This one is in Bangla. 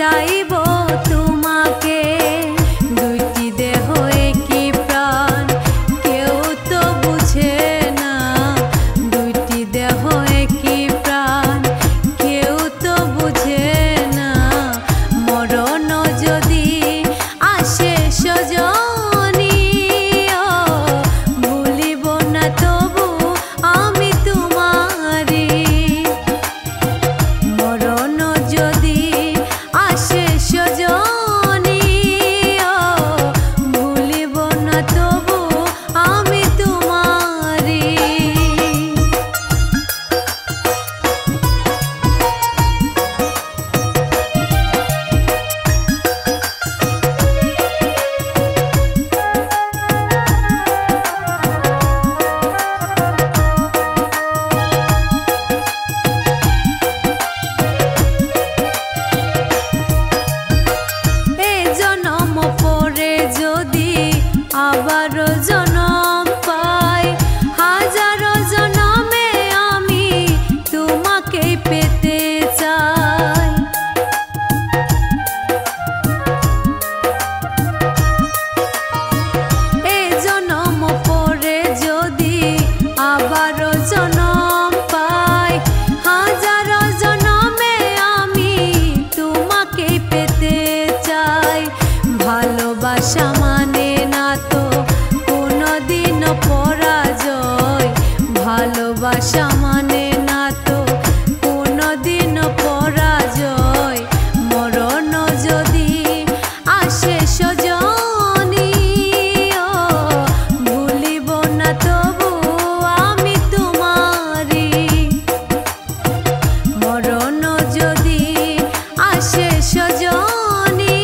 চাইব তোমাকে, দুইটি দেহ একই প্রাণ কেউ তো বুঝে না, দুইটি দেহ একই প্রাণ কেউ তো বুঝে না। মরণ যদি আসে সজনী ভুলিব না তবু আমি তোমারি, মরণ যদি আসে সজনী ভুলিব না তবু আমি তোমারি। আবারও জনম পাই, হাজারো জনমে আমি তোমাকেই পেতে চাই। এই জনম পরে যদি আবারও জনম পাই, হাজারো জনমে আমি তোমাকেই পেতে চাই। ভালোবাসা মানে না তো কোনোদিন পরাজয়, ভালোবাসা মানে না তো কোনোদিন পরাজয়। মরণ যদি আসে সজনী ভুলিব না তবু আমি তোমারি, মরণ যদি আসে সজনী